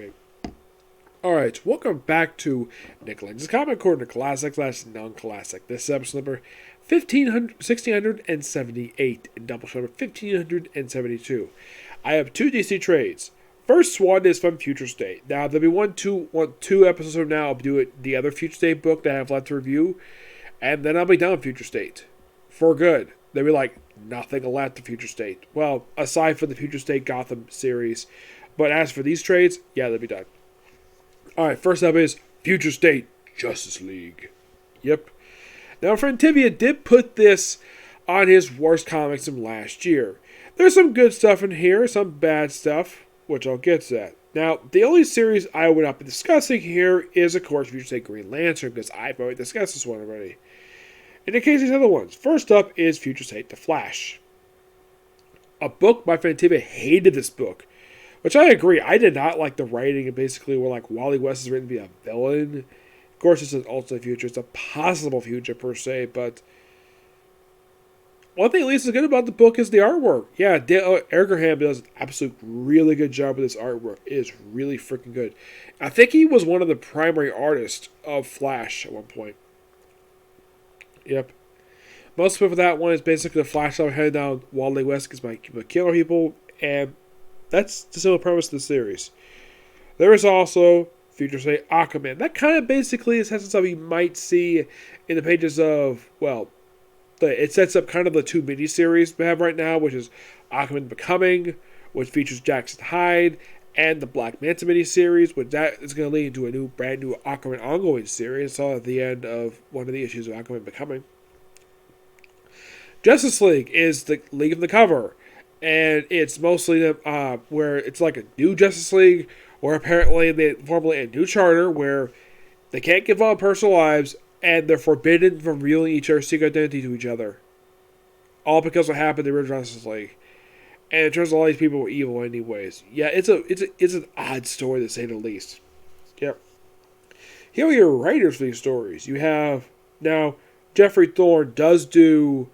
Okay. Alright, welcome back to Nick Lenz's Comic Corner, Classic / Non-Classic. This is episode number 1678 and Doubleshot number 1572. I have two DC trades. First one is from Future State. Now, there'll be two episodes from now. I'll do the other Future State book that I have left to review, and then I'll be done with Future State. For good. There'll be nothing left to Future State. Well, aside from the Future State Gotham series. But as for these trades, yeah, they'll be done. Alright, first up is Future State Justice League. Yep. Now, friend Tibia did put this on his worst comics from last year. There's some good stuff in here, some bad stuff, which I'll get to that. Now, the only series I would not be discussing here is, of course, Future State Green Lantern, because I've already discussed this one already. In the case of these other ones, first up is Future State The Flash. A book my friend Tibia hated this book. Which I agree. I did not like the writing, and basically where Wally West is written to be a villain. Of course, it's an alternate future. It's a possible future per se, but one thing at least is good about the book is the artwork. Yeah, Eric Graham does an absolute really good job with this artwork. It is really freaking good. I think he was one of the primary artists of Flash at one point. Yep. Most of that one is basically the Flash heading down Wally West because my killer people, and that's the simple premise of the series. There is also Future State Aquaman. That kind of basically sets up you might see in the pages of, it sets up kind of the two miniseries we have right now, which is Aquaman Becoming, which features Jackson Hyde, and the Black Manta miniseries, which that is going to lead into a brand new Aquaman ongoing series. It's all at the end of one of the issues of Aquaman Becoming. Justice League is the League of the Cover. And it's mostly where it's like a new Justice League, where apparently they formulate a new charter where they can't give up personal lives, and they're forbidden from revealing each other's secret identity to each other. All because of what happened in the original Justice League. And it turns out all these people were evil anyways. Yeah, it's an odd story to say the least. Yep. Here are your writers for these stories. You have, now, Jeffrey Thorne does do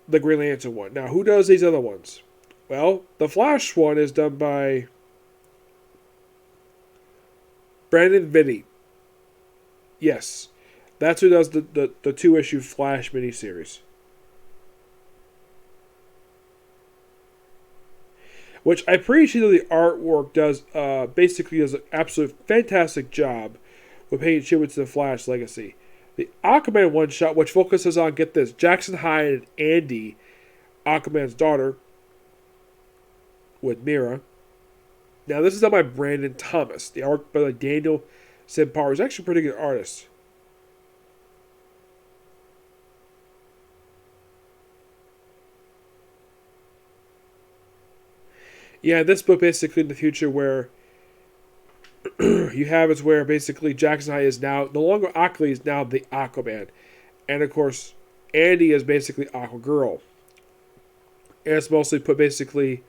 the Green Lantern one. Now, who does these other ones? Well, the Flash one is done by Brandon Vitti. Yes, that's who does the two-issue Flash miniseries. Which I appreciate that the artwork does basically does an absolute fantastic job with paying tribute to the Flash legacy. The Aquaman one-shot, which focuses on, get this, Jackson Hyde and Andy, Aquaman's daughter, with Mira. Now, this is done by Brandon Thomas. The art by Daniel Simpar is actually a pretty good artist. Yeah, this book basically in the future where you have is where basically Jackson Hyde is now no longer Aqua, he's now the Aquaman. And of course, Andy is basically Aquagirl. And it's mostly put basically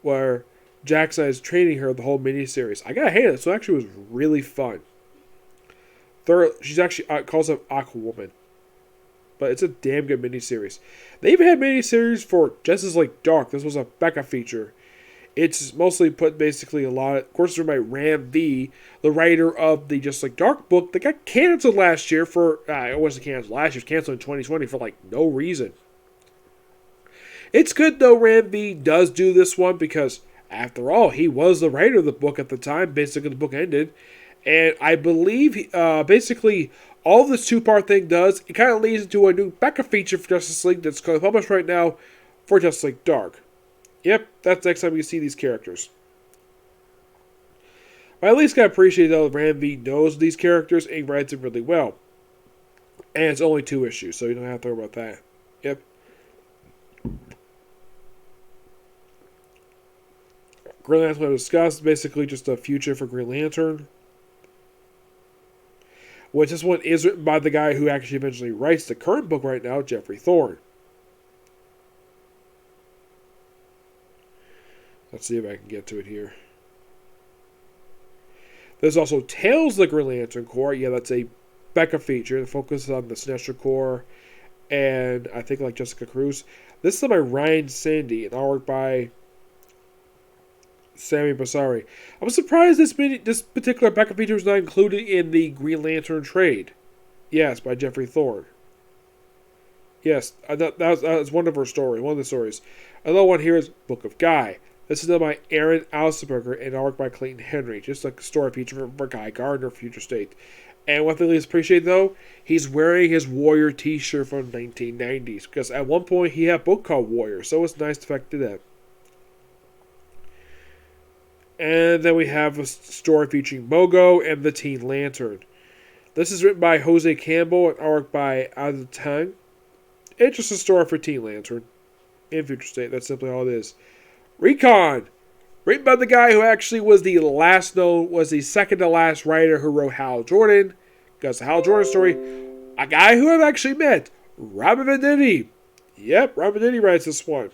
where Jackson is training her the whole miniseries. I gotta hate it. So actually was really fun. She's actually calls herself Aquawoman. But it's a damn good miniseries. They even had miniseries for Justice League Dark. This was a backup feature. It's mostly put basically a lot of course, by Ram V, the writer of the Justice League Dark book that got canceled last year for, it wasn't canceled last year, it was canceled in 2020 for no reason. It's good though Ram V does do this one because, after all, he was the writer of the book at the time. Basically, the book ended. And I believe, basically, all this two-part thing does, it kind of leads into a new backup feature for Justice League that's published right now for Justice League Dark. Yep, that's the next time you see these characters. But I at least gotta appreciate though Ram V knows these characters and writes them really well. And it's only 2 issues, so you don't have to worry about that. Yep. Green Lantern we discussed, basically just a future for Green Lantern. Which this one is written by the guy who actually eventually writes the current book right now, Jeffrey Thorne. Let's see if I can get to it here. There's also Tales of the Green Lantern Corps. Yeah, that's a backup feature that focuses on the Sinestro Corps and I think Jessica Cruz. This is by Ryan Sandy and artwork by Sammy Basari. I'm surprised this particular backup feature was not included in the Green Lantern trade. Yes, by Jeffrey Thorne. Yes, that was one of her stories. One of the stories. Another one here is Book of Guy. This is done by Aaron Alsenberger and art by Clayton Henry. Just like a story feature for Guy Gardner, Future State. And what they least appreciate though, he's wearing his Warrior t-shirt from 1990s. Because at one point he had a book called Warrior. So it's nice to fact that. And then we have a story featuring Mogo and the Teen Lantern. This is written by Jose Campbell and art by Adatang. It's just a story for Teen Lantern in Future State. That's simply all it is. Recon, written by the guy who actually was the second to last writer who wrote Hal Jordan. Because the Hal Jordan story, a guy who I've actually met, Robert Venditti. Yep, Robert Venditti writes this one.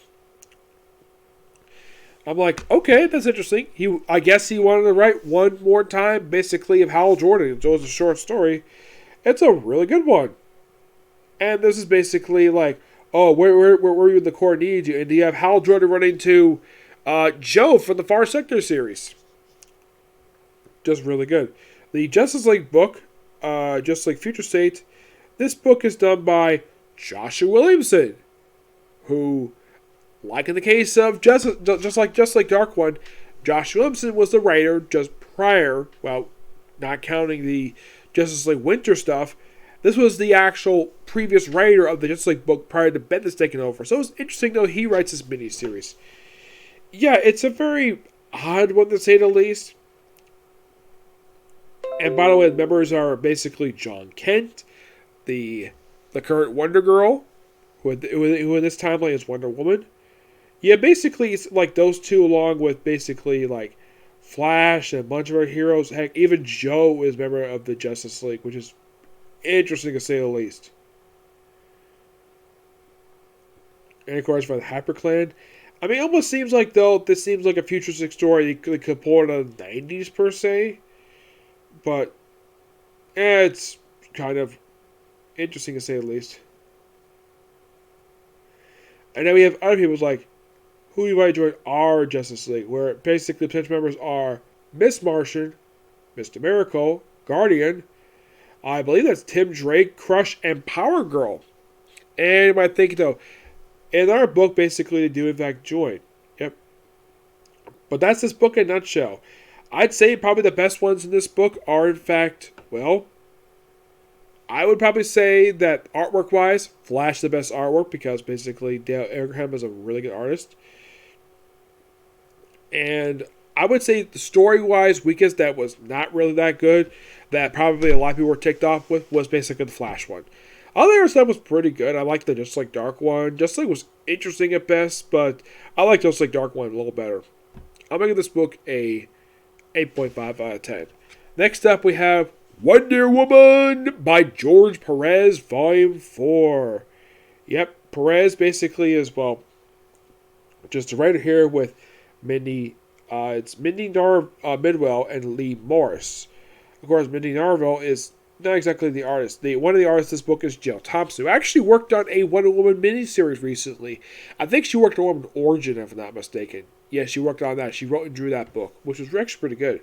I'm like, okay, that's interesting. I guess he wanted to write one more time, basically, of Hal Jordan. So it's a short story. It's a really good one. And this is basically like, oh, where were you in the core needs you? And you have Hal Jordan running to Joe from the Far Sector series. Just really good. The Justice League book, just like Future State, this book is done by Joshua Williamson, who, like in the case of just like Dark One, Josh Williamson was the writer just prior, well, not counting the Justice League Winter stuff. This was the actual previous writer of the Justice League book prior to Bendis taking over. So it's interesting, though, he writes this miniseries. Yeah, it's a very odd one, to say the least. And by the way, the members are basically John Kent, the current Wonder Girl, who in this timeline is Wonder Woman. Yeah, basically, it's like those two along with basically like Flash and a bunch of our heroes. Heck, even Joe is a member of the Justice League, which is interesting to say the least. And of course, for the HyperClan. I mean, it almost seems like, though, this seems like a futuristic story they could pull it in the 90s, per se. But, it's kind of interesting to say the least. And then we have other people like, who you might join our Justice League, where basically potential members are Miss Martian, Mr. Miracle, Guardian, I believe that's Tim Drake, Crush, and Power Girl. And you might think, though, in our book, basically, they do in fact join. Yep. But that's this book in a nutshell. I'd say probably the best ones in this book are, in fact, well, I would probably say that artwork-wise, Flash the best artwork, because basically Dale Abraham is a really good artist. And I would say the story-wise, weakest that was not really that good, that probably a lot of people were ticked off with, was basically the Flash one. Other stuff was pretty good. I liked the Just Like Dark one. Just Like was interesting at best, but I like Just Like Dark one a little better. I'm going to give this book a 8.5 out of 10. Next up, we have Wonder Woman by George Perez, Volume 4. Yep, Perez basically is, well, just a writer here with Mindy, it's Mindy Midwell and Lee Morris. Of course, Mindy Narville is not exactly the artist. One of the artists of this book is Jill Thompson, who actually worked on a Wonder Woman miniseries recently. I think she worked on Woman Origin, if I'm not mistaken. Yeah, she worked on that. She wrote and drew that book, which was actually pretty good.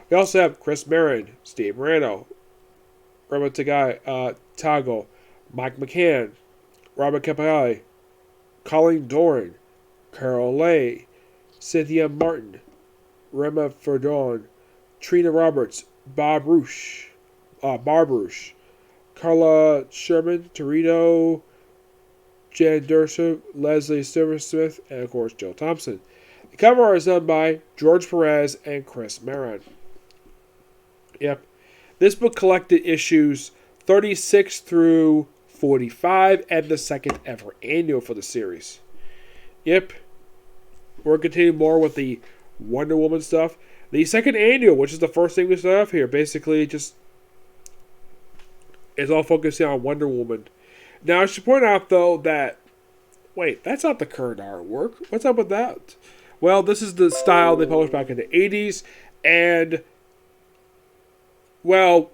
We also have Chris Marin, Steve Moreno, Robert Tago, Mike McCann, Robert Capelli, Colleen Doran, Carol Lay, Cynthia Martin, Rema Ferdon, Trina Roberts, Bob Roosh, Carla Sherman, Torito, Jan Derser, Leslie Silversmith, and of course Joe Thompson. The cover art is done by George Perez and Chris Marin. Yep. This book collected issues 36 through 45 and the second ever annual for the series. Yep. We're continuing more with the Wonder Woman stuff. The second annual, which is the first thing we start off here, basically just is all focusing on Wonder Woman. Now, I should point out, though, that, wait, that's not the current artwork. What's up with that? Well, this is the style they published back in the 80s, and, well,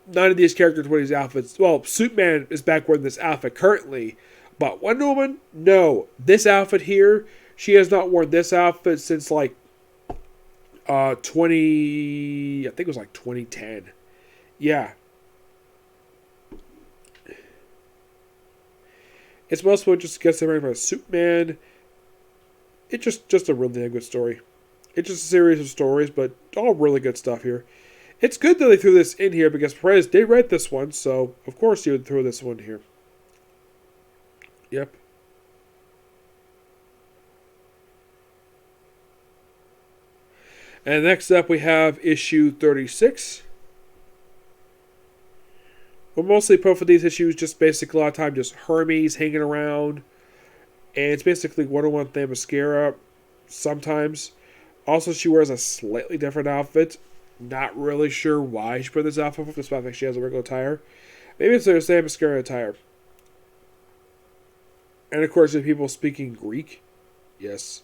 none of these characters wear these outfits. Well, Superman is back wearing this outfit currently, but Wonder Woman, no. This outfit here, she has not worn this outfit since, like, I think it was like 2010. Yeah. It's mostly just gets them ready for Superman. It's just a really good story. It's just a series of stories, but all really good stuff here. It's good that they threw this in here because Perez did write this one, so of course he would throw this one here. Yep. And next up we have issue 36. We'll mostly put for these issues just basically a lot of time just Hermes hanging around. And it's basically Wonder Woman Themyscira sometimes. Also, she wears a slightly different outfit. Not really sure why she put this outfit, despite the fact she has a regular attire. Maybe it's their Themyscira attire. And of course, the people speaking Greek. Yes.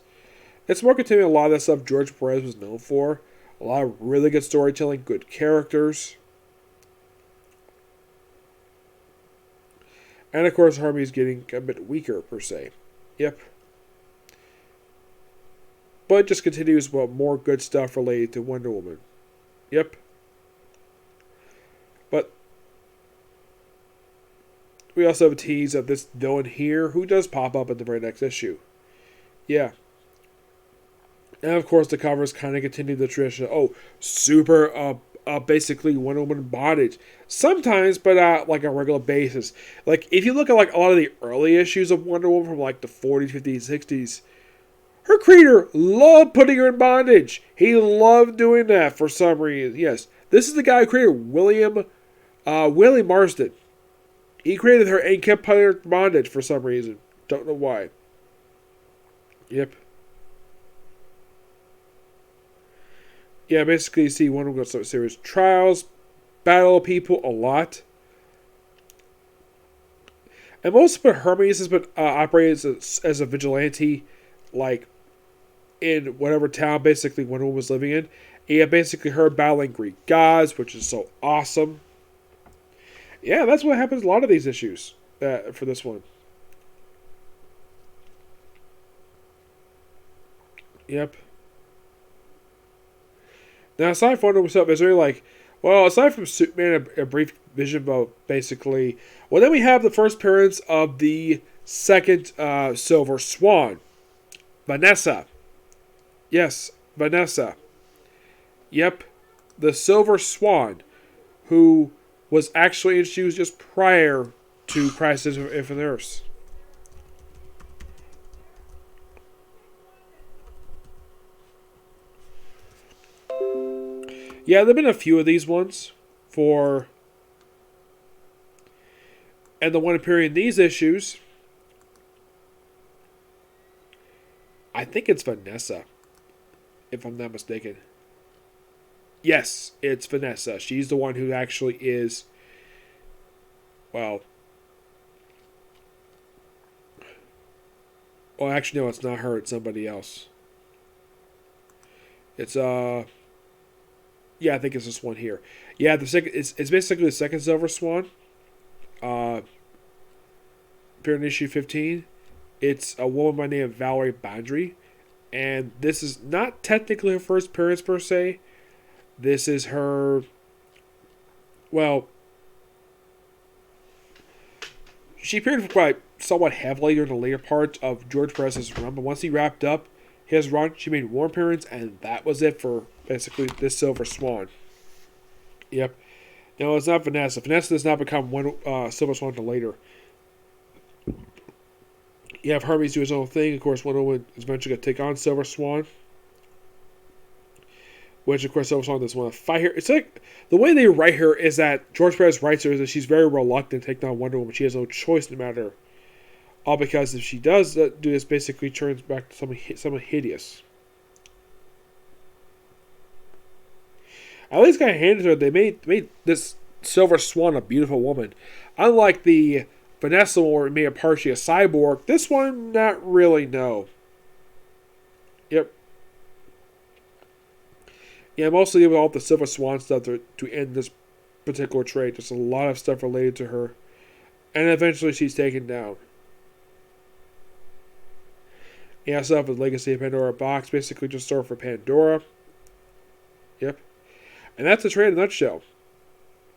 It's more continuing a lot of that stuff George Perez was known for. A lot of really good storytelling, good characters. And of course, Hermes getting a bit weaker, per se. Yep. But it just continues with more good stuff related to Wonder Woman. Yep. But we also have a tease of this villain here who does pop up in the very next issue. Yeah. And of course, the covers kind of continue the tradition. Super basically Wonder Woman bondage. Sometimes, but like a regular basis. Like, if you look at like a lot of the early issues of Wonder Woman from like the 40s, 50s, 60s, her creator loved putting her in bondage. He loved doing that for some reason. Yes, this is the guy who created Willie Marston. He created her and kept putting her in bondage for some reason. Don't know why. Yep. Yeah, basically you see Wonder Woman go series trials, battle people a lot. And most of Hermes has been operated as a vigilante, like in whatever town basically Wonder Woman was living in. And yeah, basically her battling Greek gods, which is so awesome. Yeah, that's what happens in a lot of these issues for this one. Yep. Now, aside from Wonder Woman stuff, is there aside from Superman, a brief vision about basically, well, then we have the first appearance of the second Silver Swan, Vanessa. Yes, Vanessa. Yep, the Silver Swan, who was actually introduced just prior to Crisis on Infinite Earths. Yeah, there have been a few of these ones and the one appearing in these issues, I think it's Vanessa, if I'm not mistaken. Yes, it's Vanessa. She's the one who actually is, actually, no, it's not her. It's somebody else. It's, yeah, I think it's this one here. Yeah, it's basically the second Silver Swan. Appearing in issue 15. It's a woman by the name of Valerie Bandry. And this is not technically her first appearance per se. This is her... she appeared quite somewhat heavily during the later part of George Perez's run. But once he wrapped up his run, she made one appearance. And that was it for basically this Silver Swan. Yep. No, it's not Vanessa. Vanessa does not become one Silver Swan until later. You have Hermes do his own thing. Of course, Wonder Woman is eventually going to take on Silver Swan. Which, of course, Silver Swan doesn't want to fight her. It's like, the way they write her is that George Perez writes her is that she's very reluctant to take on Wonder Woman. She has no choice no matter. All because if she does do this, basically turns back to someone hideous. At least got handed to her. They made this Silver Swan a beautiful woman. Unlike the Vanessa one where it made her partially a cyborg, this one, not really, no. Yep. Yeah, mostly with all the Silver Swan stuff to end this particular trade. There's a lot of stuff related to her. And eventually she's taken down. Yeah, stuff with Legacy of Pandora box, basically just store for Pandora. Yep. And that's the trade in a nutshell.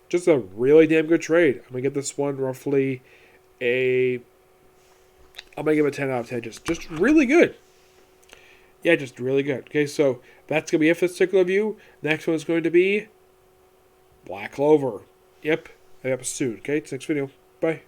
Just a really damn good trade. I'm going to give this one roughly I'm going to give it a 10 out of 10. Just really good. Yeah, just really good. Okay, so that's going to be it for this particular review. Next one is going to be Black Clover. Yep. I'll be up soon. Okay, it's next video. Bye.